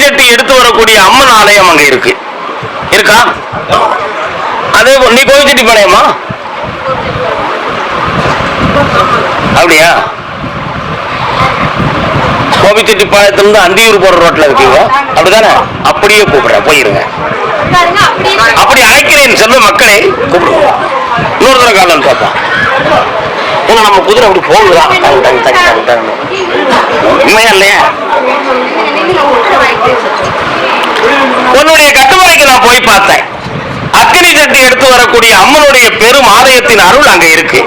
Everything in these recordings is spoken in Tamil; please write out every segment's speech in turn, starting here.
சட்டி எடுத்து வரக்கூடிய அம்மன் ஆலயம் அங்க இருக்கு. இருக்கா? அதே நீ கோவிச்செட்டிப்பாளையமா? அப்படியா? கோபிச்செட்டிப்பாளையத்திலிருந்து அந்தியூர் போற ரோட்ல இருக்கீங்க அப்படிதானே? அப்படியே கூப்பிடுறேன், போயிருங்க. அப்படி அழைக்கிறேன் செல்வ மக்களே, கூப்பிடுவோம். இன்னொரு தடவை காலம் பார்த்தா ஏன்னா நம்ம குதிரை அப்படி போகுதான். உண்மையா இல்லையா? உன்னுடைய கட்டுமலைக்கு நான் போய் பார்த்தேன். அக்னி சட்டி எடுத்து வரக்கூடிய அம்மனுடைய பெரும் ஆலயத்தின் அருள் அங்க இருக்கு.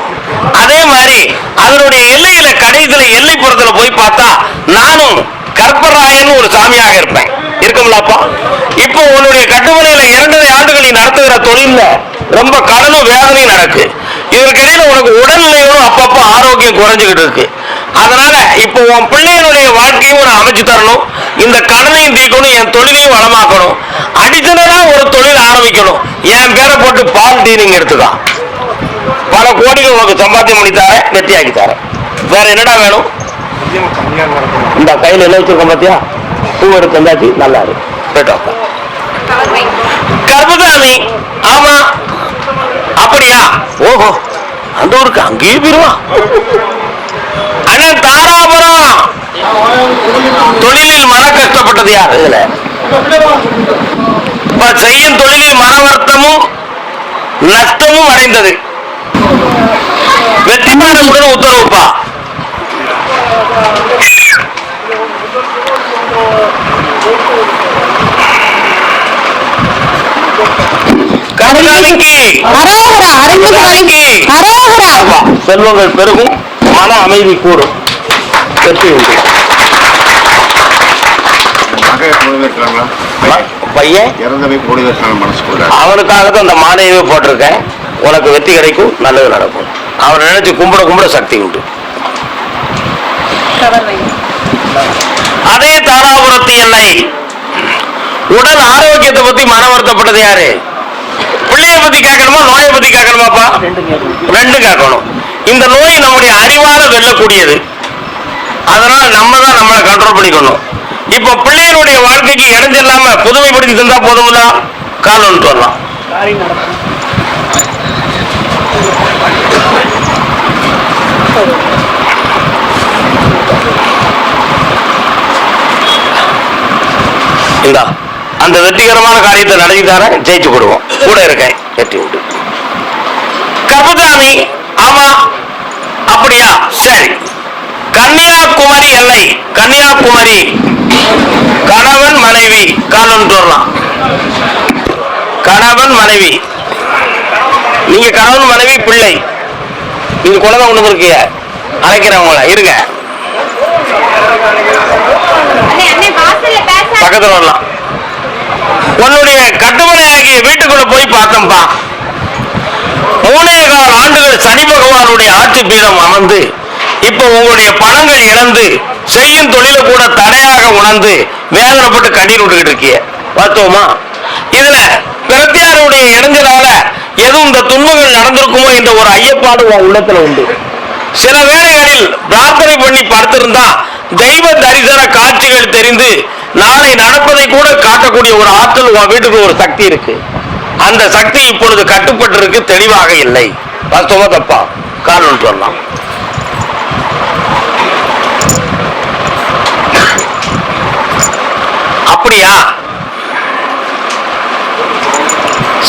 அதே மாதிரி அதனுடைய எல்லையில கடைசியில எல்லைப்புறத்துல போய் பார்த்தா நானும் கற்பராயன் ஒரு சாமியாக இருப்பேன். இருக்கும்லப்பா? இப்போ உன்னுடைய கட்டுமலையில 2.5 ஆண்டுகள் நீ நடத்துகிற தொழில ரொம்ப கடனும் வேதனையும் நடக்கு. இதற்கிடையில உனக்கு உடல்நிலையோடு அப்பப்ப ஆரோக்கியம் குறைஞ்சுக்கிட்டு இருக்கு. அதனால இப்போ உன் பிள்ளைகளுடைய வாழ்க்கையும் நான் அமைச்சு தரணும், இந்த கடனையும் தீக்கணும், என் தொழிலையும் வளமாக்கணும், அடிஷனலா ஒரு தொழில் ஆரம்பிக்கணும். என் பேரை போட்டு பால் டீலிங் எடுத்துதான் பல கோடிகள் உனக்கு சம்பாத்தியம் பண்ணி தர, வெற்றியாக்கி தர. வேற என்னடா வேணும்? இந்த கையில என்ன வச்சிருக்கோம் பாத்தியா? பூ எடுத்து வந்தாச்சு, நல்லா இருக்கு. கர்பசாமி, ஆமா அப்படியா? ஓஹோ, அந்த ஊருக்கு அங்கேயே போயிருவான். அண்ணன் தாராபுரம் தொழிலில் மன கஷ்டப்பட்டது யார்? இதுல செய்யும் தொழிலில் மன வருத்தமும் நஷ்டமும் அடைந்தது. வெற்றிமாறனுடன் உத்தரவுப்பா. செல்வங்கள் பெருகும், மன அமைதி கூடும், வெற்றி உண்டு. பையன் அவனுக்காகத்தான் அந்த மாலையவே போட்டிருக்கேன். உனக்கு வெற்றி கிடைக்கும், நல்லது நடக்கும். அவனை நினைச்சு கும்பிட கும்பிட சக்தி உண்டு. அதே தாராபுரத்து எல்லை உடல் ஆரோக்கியத்தை பத்தி மன வருத்தப்பட்டது யாரு? பிள்ளைய பத்தி கேட்கணுமா, நோயை பத்தி கேட்கணுமாப்பா? ரெண்டும் கேட்கணும். இந்த நோய் நம்முடைய அறிவால வெல்லக்கூடியது. அதனால நம்ம தான் நம்மளை கண்ட்ரோல் பண்ணிக்கணும். இப்ப பிள்ளைகளுடைய வாழ்க்கைக்கு இடைஞ்சல்லாம புதுமைப்படுத்தி தந்தா போதும்ல, காலம் வரலாம். இந்தா அந்த வெற்றிகரமான காரியத்தை நடத்தி தர, ஜெயிச்சு போடுவோம். கூட இருக்கேன், வெற்றி உண்டு. கர்பசாமி, ஆமா அப்படியா? சரி. கன்னியாகுமரி எல்லை, கன்னியாகுமரி கணவன் மனைவி, காலம் வரலாம். கணவன் மனைவி, நீங்க கணவன் மனைவி பிள்ளை, நீங்க குழந்தை ஒண்ணு இருக்கீங்க, அழைக்கிறவங்கள இருங்க, பக்கத்துல வரலாம். உன்னுடைய கட்டுமனை ஆகிய வீட்டுக்குள்ள போய் பார்த்தோம்பா. 3.25 ஆண்டுகள் சனி பகவானுடைய ஆட்சி பீடம் அமர்ந்து இப்ப உங்களுடைய பணங்கள் இழந்து செய்யும் தொழில கூட தடையாக உணர்ந்து வேதனைப்பட்டு கண்ணீர் விட்டுக்கிட்டு இருக்கிய பார்த்தோமா? இதுல பிரத்தியாருடைய இடைஞ்சலால எதுவும் இந்த துன்பங்கள் நடந்திருக்குமோ என்ற ஒரு ஐயப்பாடு உன் உள்ளத்துல உண்டு. சில வேளைகளில் பிரார்த்தனை பண்ணி படுத்திருந்தா தெய்வ தரிசன காட்சிகள் தெரிந்து நாளை நடப்பதை கூட காட்டக்கூடிய ஒரு ஆற்றல் உன் வீட்டுக்கு ஒரு சக்தி இருக்கு. அந்த சக்தி இப்பொழுது கட்டுப்பட்டு இருக்கு, தெளிவாக இல்லை. வாஸ்தவமா தப்பா? காரணம் சொல்லலாம். அப்படியா?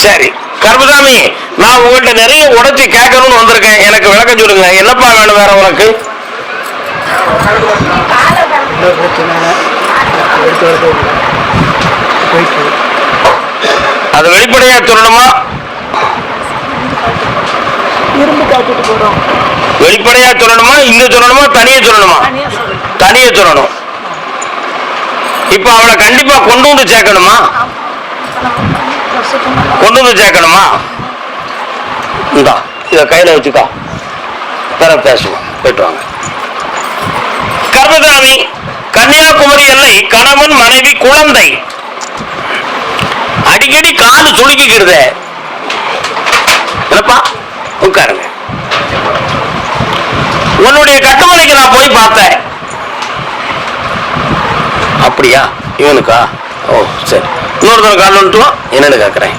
சரி கர்பசாமி, நான் உங்கள்கிட்ட நிறைய உடைச்சு கேட்கணும்னு வந்திருக்கேன். எனக்கு விளக்கம் சொல்லுங்க, என்னப்பா வேணும் வேற உனக்கு? அது வெளிப்படையா சொல்லணுமா? வெளிப்படையா சொல்லணுமா, இங்க சொல்லணுமா, தனியே சொல்லணுமா? தனியே சொல்லணும். இப்ப அவளை கண்டிப்பா கொண்டு வந்து சேர்க்கணுமா? கொண்டு வந்து சேர்க்கணுமா? இந்தா இத கையில வச்சுக்கா, வேற பேசுவோம். போயிட்டு வாங்க. கர்பசாமி, கன்னியாகுமரி எல்லை கணவன் மனைவி குழந்தை, அடிக்கடி காலு சுளுக்கிக்கிறது. என்னப்பா உட்காருங்க. உன்னுடைய கட்டுமலைக்கு நான் போய் பார்த்தேன். அப்படியா? இவனுக்கா? ஓ சரி, இன்னொருத்தர கால் வந்துட்டுவான், என்னன்னு கேட்குறேன்.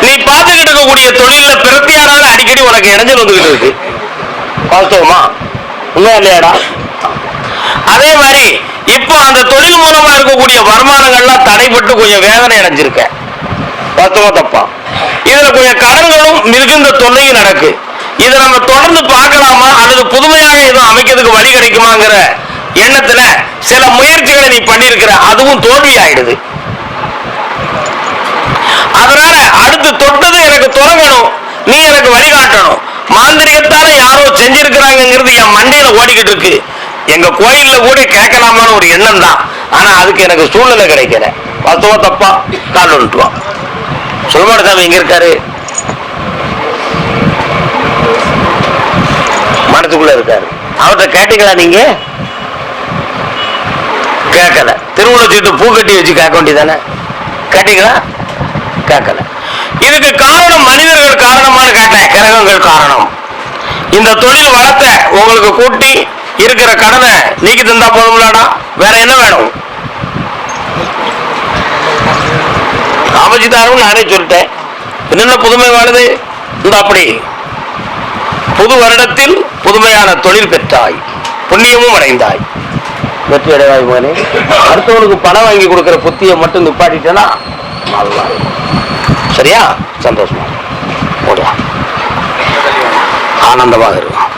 நீ பார்த்துக்கிட்டு இருக்கக்கூடிய தொழில பிரத்தியாரால அடிக்கடி உனக்கு இடைஞ்சல் வந்துகிட்டு இருக்கு. வாஸ்தவமா? உண்மையா இல்லையாடா? அதே மாதிரி இப்போ அந்த தொழில் மூலமா இருக்கக்கூடிய வருமானங்கள்லாம் தடைப்பட்டு கொஞ்சம் வேதனை அடைஞ்சிருக்க. வாஸ்தவமா தப்பா? இதுல கொஞ்சம் கடன்களும் மிகுந்த தொல்லையும் நடக்கு. இதை நம்ம தொடர்ந்து பார்க்கலாமா அல்லது புதுமையாக எதுவும் அமைக்கிறதுக்கு வழி கிடைக்குமாங்கிற எண்ணத்துல சில முயற்சிகளை நீ பண்ணிருக்கிற, அதுவும் தோல்வி ஆயிடுது. அதனால அடுத்து தொட்டது எனக்கு தொடங்கணும், நீ எனக்கு வழிகாட்டணும். மாந்திரிகத்தால யாரோ செஞ்சிருக்கிறாங்கிறது என் மண்டையில ஓடிக்கிட்டு இருக்கு. எங்க கோயில்ல கூட கேட்கலாமான்னு ஒரு எண்ணம் தான், ஆனா அதுக்கு எனக்கு சூழ்நிலை கிடைக்கல. வாஸ்தவா தப்பா? கால் வந்துட்டுவான். சுல்மானசாமி எங்க இருக்காரு? மனத்துக்குள்ள இருக்காரு. அவர்கிட்ட கேட்டீங்களா? நீங்க கேட்கல. திருவுள்ள சீட்டு பூ கட்டி வச்சு கேட்க வேண்டியதானே? கேட்டீங்களா? கேட்கல. இதுக்கு காரணம் மனிதர்கள் காரணமான கேட்டேன், கிரகங்கள் காரணம். இந்த தொழில் வளர்த்த உங்களுக்கு கூட்டி இருக்கிற கடனை நீக்கி தந்தா போதும்லாடா, வேற என்ன வேணும்? அமைச்சுதாரும் நானே சொல்லிட்டேன். என்னென்ன புதுமை வாழுது? இந்த அப்படி புது வருடத்தில் புதுமையான தொழில் பெற்றாய், புண்ணியமும் அடைந்தாய், வெற்றி அடைவாய் மகனே. அடுத்தவனுக்கு பணம் வாங்கி கொடுக்கிற புத்தியை மட்டும் நிப்பாட்டிட்டேன்னா சரியா? சந்தோஷமா ஓடியா, ஆனந்தமாக இருக்கும்.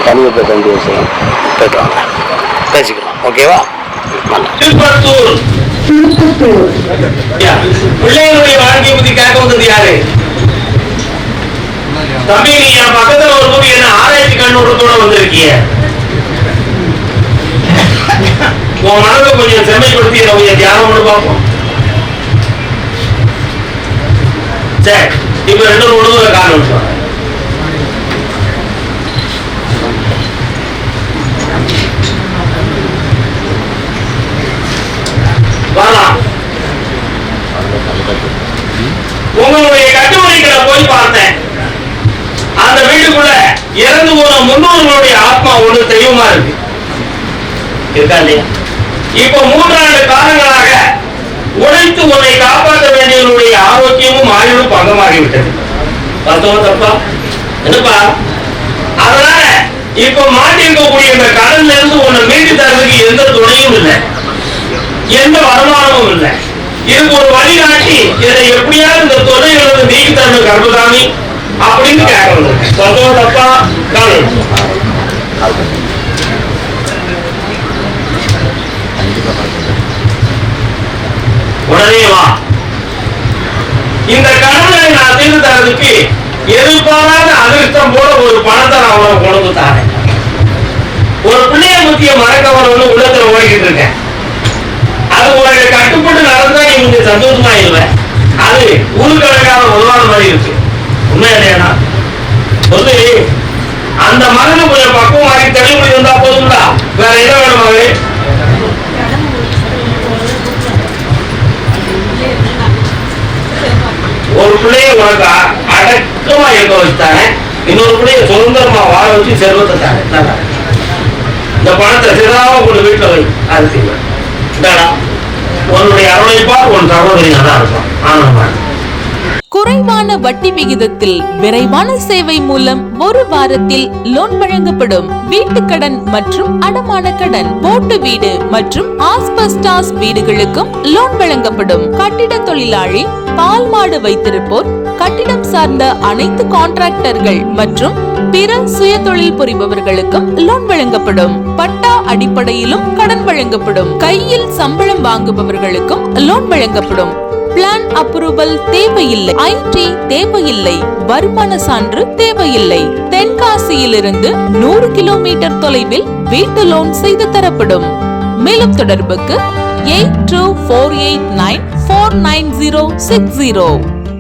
தனியாக பேச வேண்டிய விஷயம் போயிட்டு வாங்க, பேசிக்கலாம். ஓகேவா? பிள்ளைகளுடைய வாழ்க்கையை பத்தி கேட்க வந்தது யாரு? தம்பி, நீ என் பக்கத்துல ஒரு போது என்ன ஆராய்ச்சி கண்ணோட்டத்தோட வந்திருக்கிய. உன் மனதை கொஞ்சம் செம்மைப்படுத்தி கொஞ்சம் தியானம் பண்ணி பார்ப்போம். சரி, இப்ப 2 ஒழுங்குல காரணம் சொல்றேன். உங்களுடைய கட்டுமணிகளை போய் பார்த்தேன். அந்த வீட்டுக்குள்ள இறந்து போன முன்னோர்களுடைய ஆத்மா ஒண்ணு தெய்வமா இருக்கு, இருக்கா இல்லையா? இப்ப 3 ஆண்டு காலங்களாக உழைத்து உன்னை காப்பாற்ற வேண்டியவர்களுடைய ஆரோக்கியமும் ஆயுளும் பங்கமாகிவிட்டது. பார்த்தோம் தப்பா? என்னப்பா? அதனால இப்ப மாட்டிருக்கக்கூடிய இந்த கடன்ல இருந்து உன்னை மீட்டு தரதுக்கு எந்த துணையும் இல்லை, எந்த வருமானமும் இல்லை. இதுக்கு ஒரு வழிகாட்டி இதை எப்படியாவது இந்த தொழில்களை நீக்கி தரணும் கர்மசாமி அப்படின்னு கேட்கணும். பார்த்தோம் தப்பா? உடனே வா. இந்த கடனை நான் தீர்த்து தரதுக்கு எதிர்பாராத அதிர்ஷ்டம் போல ஒரு பணத்தை நான் உனக்கு கொண்டு தரேன். ஒரு பிள்ளைய முக்கிய மறக்கவரன்னு உள்ளத்துல ஓடிக்கிட்டு இருக்கேன். அது உனக்கு கட்டுப்பட்டு நடந்தா நீ கொஞ்சம் சந்தோஷமா இருவேன். அது ஊருக்கணக்கான உதவாத மாதிரி இருக்கு. உண்மை இல்லையா? சொல்லி அந்த மகனை கொஞ்சம் பக்குவமாகி தெளிவுபடி வந்தா போதும்டா, வேற என்ன வேணும் மகளே? ஒரு பிள்ளைய உனக்கு அடக்கமா இருக்க வச்சுட்டானே, இன்னொரு பிள்ளைய சுதந்திரமா வாழ வச்சு செல்வத்தை தானே. இந்த பணத்தை சிறாம கொண்டு வீட்டுல வை. அது செய்வேன். உன்னுடைய அருளைப்பா உன் சகோதரி நல்லா இருக்கும், ஆனந்தமா. குறைவான வட்டி விகிதத்தில் விரைவான சேவை மூலம் 1 வாரத்தில் லோன் வழங்கப்படும். வீட்டுக்கடன் மற்றும் அடமான கடன், போட்டு வீடு மற்றும் ஆஸ்பெஸ்டாஸ் வீடுகளுக்கும் லோன் வழங்கப்படும். கட்டிட தொழிலாளி, பால் மாடு வைத்திருப்போர், கட்டிடம் சார்ந்த அனைத்து கான்ட்ராக்டர்கள் மற்றும் பிற சுய தொழில் புரிபவர்களுக்கும் லோன் வழங்கப்படும். பட்டா அடிப்படையிலும் கடன் வழங்கப்படும். கையில் சம்பளம் வாங்குபவர்களுக்கும் லோன் வழங்கப்படும். பிளான் அப்ரூவல் தேவையில்லை, ஐடி தேவையில்லை, வருமான சான்று தேவையில்லை. தென்காசியிலிருந்து 100 கிலோமீட்டர் தொலைவில் வீட்டு லோன் செய்து தரப்படும். மேலும் தொடர்புக்கு 8248949060.